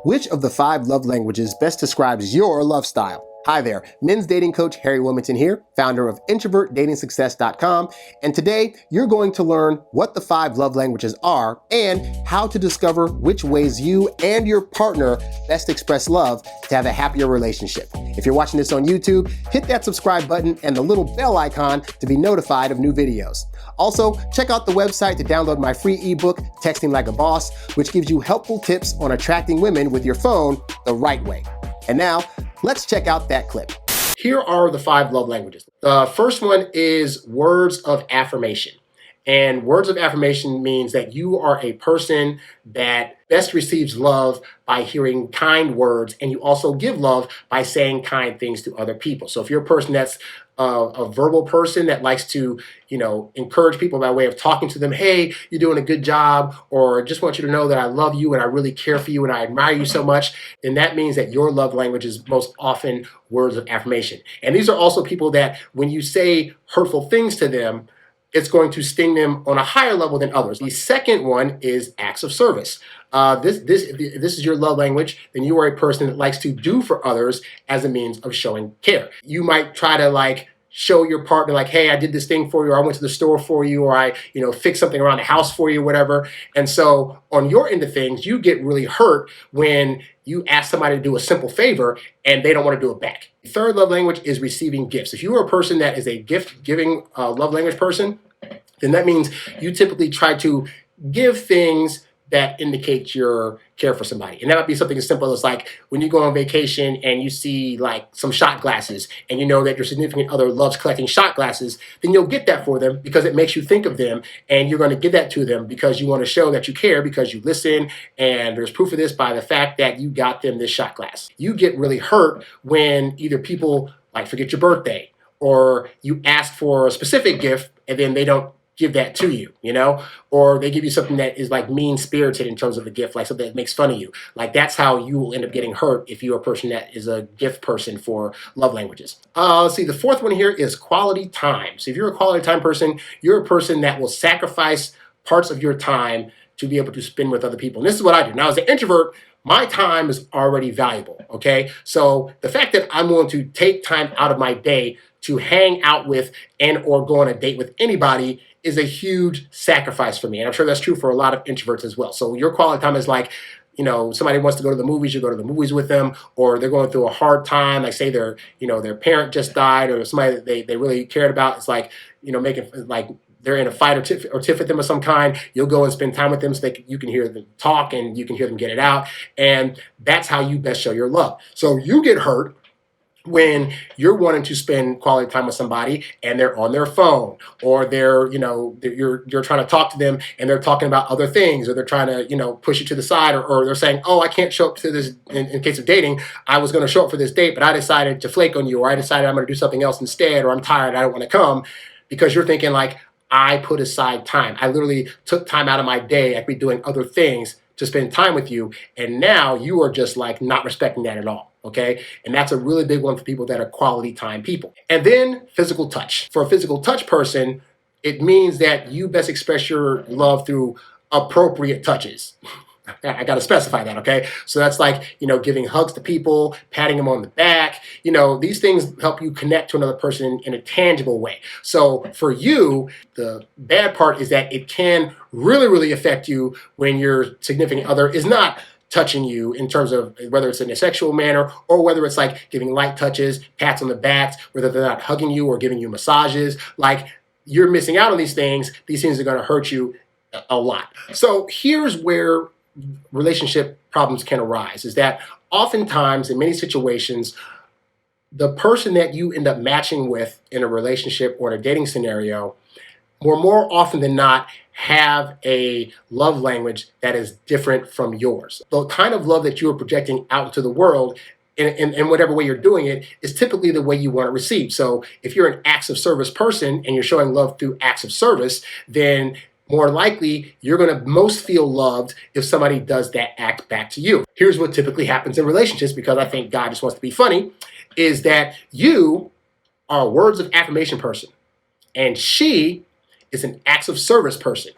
Which of the 5 love languages best describes your love style? Hi there, men's dating coach Harry Wilmington here, founder of introvertdatingsuccess.com, and today you're going to learn what the 5 love languages are and how to discover which ways you and your partner best express love to have a happier relationship. If you're watching this on YouTube, hit that subscribe button and the little bell icon to be notified of new videos. Also, check out the website to download my free ebook, Texting Like a Boss, which gives you helpful tips on attracting women with your phone the right way. And now, let's check out that clip. Here are the 5 love languages. The first one is words of affirmation. And words of affirmation means that you are a person that best receives love by hearing kind words, and you also give love by saying kind things to other people. So if you're a person that's a verbal person that likes to, encourage people by way of talking to them, hey, you're doing a good job, or just want you to know that I love you and I really care for you and I admire you so much, then that means that your love language is most often words of affirmation. And these are also people that when you say hurtful things to them, it's going to sting them on a higher level than others. The second one is acts of service. This is your love language, then you are a person that likes to do for others as a means of showing care. You might try to show your partner hey, I did this thing for you, or I went to the store for you, or I, fixed something around the house for you, whatever. And so on your end of things, you get really hurt when you ask somebody to do a simple favor and they don't want to do it back. The third love language is receiving gifts. If you are a person that is a gift-giving love language person, then that means you typically try to give things that indicate your care for somebody. And that might be something as simple as when you go on vacation and you see some shot glasses and you know that your significant other loves collecting shot glasses, then you'll get that for them because it makes you think of them, and you're going to give that to them because you want to show that you care, because you listen, and there's proof of this by the fact that you got them this shot glass. You get really hurt when either people forget your birthday, or you ask for a specific gift and then they don't give that to you, or they give you something that is mean-spirited in terms of the gift, something that makes fun of you. That's how you will end up getting hurt if you're a person that is a gift person for love languages. Let's see, the fourth one here is quality time. So if you're a quality time person, you're a person that will sacrifice parts of your time to be able to spend with other people. And this is what I do. Now, as an introvert, my time is already valuable, okay? So the fact that I'm willing to take time out of my day to hang out with and or go on a date with anybody is a huge sacrifice for me. And I'm sure that's true for a lot of introverts as well. So your quality time is somebody wants to go to the movies, you go to the movies with them, or they're going through a hard time, say their parent just died, or somebody that they really cared about. It's making they're in a fight or tiff with them of some kind. You'll go and spend time with them so you can hear them talk and you can hear them get it out. And that's how you best show your love. So you get hurt when you're wanting to spend quality time with somebody and they're on their phone, or you're trying to talk to them and they're talking about other things, or they're trying to, push you to the side, or they're saying, oh, I can't show up to this, in case of dating, I was going to show up for this date, but I decided to flake on you, or I decided I'm going to do something else instead, or I'm tired, I don't want to come, because you're thinking I put aside time. I literally took time out of my day. I could be doing other things to spend time with you, and now you are just not respecting that at all, okay? And that's a really big one for people that are quality time people. And then physical touch. For a physical touch person, it means that you best express your love through appropriate touches. I got to specify that, okay? So that's giving hugs to people, patting them on the back. These things help you connect to another person in a tangible way. So for you, the bad part is that it can really, really affect you when your significant other is not touching you, in terms of whether it's in a sexual manner or whether it's giving light touches, pats on the backs, whether they're not hugging you or giving you massages. You're missing out on these things. These things are going to hurt you a lot. So here's where relationship problems can arise, is that oftentimes in many situations, the person that you end up matching with in a relationship or in a dating scenario, more often than not, have a love language that is different from yours. The kind of love that you are projecting out into the world in whatever way you're doing it is typically the way you want to receive. So if you're an acts of service person and you're showing love through acts of service, then more likely you're going to most feel loved if somebody does that act back to you. Here's what typically happens in relationships, because I think God just wants to be funny, is that you are a words of affirmation person and she is an acts of service person.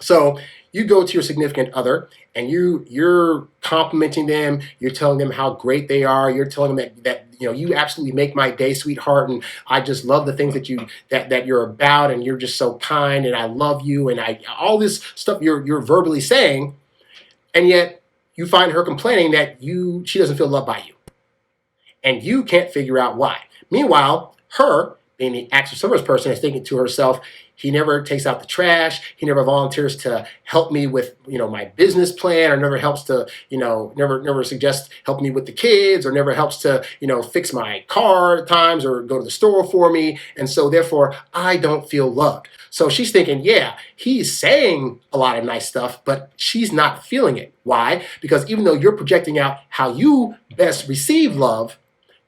So you go to your significant other and you're complimenting them, you're telling them how great they are, you're telling them that you absolutely make my day, sweetheart, and I just love the things that you're about, and you're just so kind, and I love you, and all this stuff you're verbally saying, and yet you find her complaining that she doesn't feel loved by you. And you can't figure out why. Meanwhile, her, being the acts of service person, is thinking to herself, he never takes out the trash, he never volunteers to help me with my business plan, or never helps to never suggests help me with the kids, or never helps to fix my car at times or go to the store for me, and so therefore I don't feel loved. So she's thinking, yeah, he's saying a lot of nice stuff, but she's not feeling it. Why? Because even though you're projecting out how you best receive love,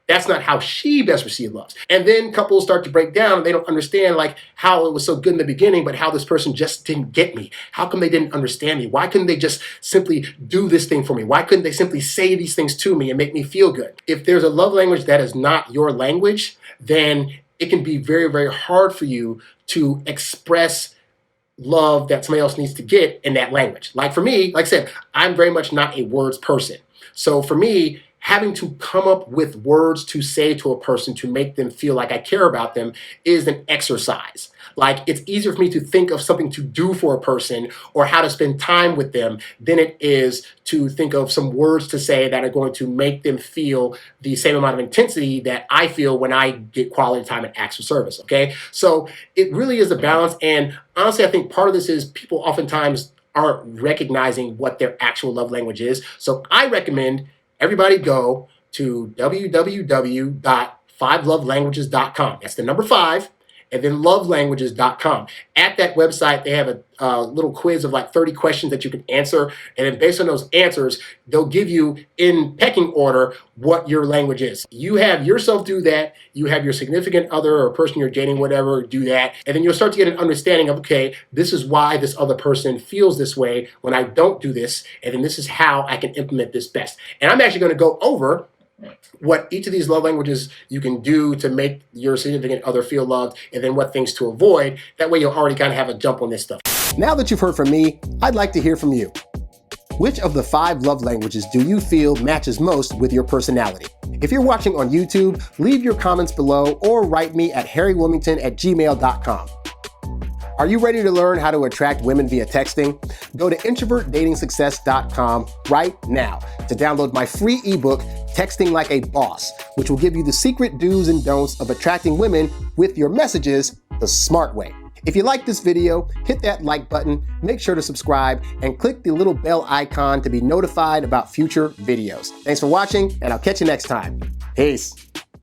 that's not how she best received love. And then couples start to break down, and they don't understand how it was so good in the beginning, but how this person just didn't get me. How come they didn't understand me? Why couldn't they just simply do this thing for me? Why couldn't they simply say these things to me and make me feel good? If there's a love language that is not your language, then it can be very, very hard for you to express love that somebody else needs to get in that language. Like for me, like I said, I'm very much not a words person. So for me, having to come up with words to say to a person to make them feel like I care about them is an exercise. Like, it's easier for me to think of something to do for a person or how to spend time with them than it is to think of some words to say that are going to make them feel the same amount of intensity that I feel when I get quality time and acts of service, okay? So it really is a balance, and honestly, I think part of this is people oftentimes aren't recognizing what their actual love language is. So I recommend everybody go to www.5lovelanguages.com. That's the number 5, and then lovelanguages.com. At that website, they have a little quiz of 30 questions that you can answer, and then based on those answers, they'll give you in pecking order what your language is. You have yourself do that, you have your significant other or person you're dating, whatever, do that, and then you'll start to get an understanding of, okay, this is why this other person feels this way when I don't do this, and then this is how I can implement this best. And I'm actually going to go over what each of these love languages you can do to make your significant other feel loved, and then what things to avoid. That way you'll already kind of have a jump on this stuff. Now that you've heard from me, I'd like to hear from you. Which of the 5 love languages do you feel matches most with your personality? If you're watching on YouTube, leave your comments below or write me at HarryWilmington@gmail.com. Are you ready to learn how to attract women via texting? Go to introvertdatingsuccess.com right now to download my free ebook, Texting Like a Boss, which will give you the secret do's and don'ts of attracting women with your messages the smart way. If you like this video, hit that like button, make sure to subscribe, and click the little bell icon to be notified about future videos. Thanks for watching, and I'll catch you next time. Peace.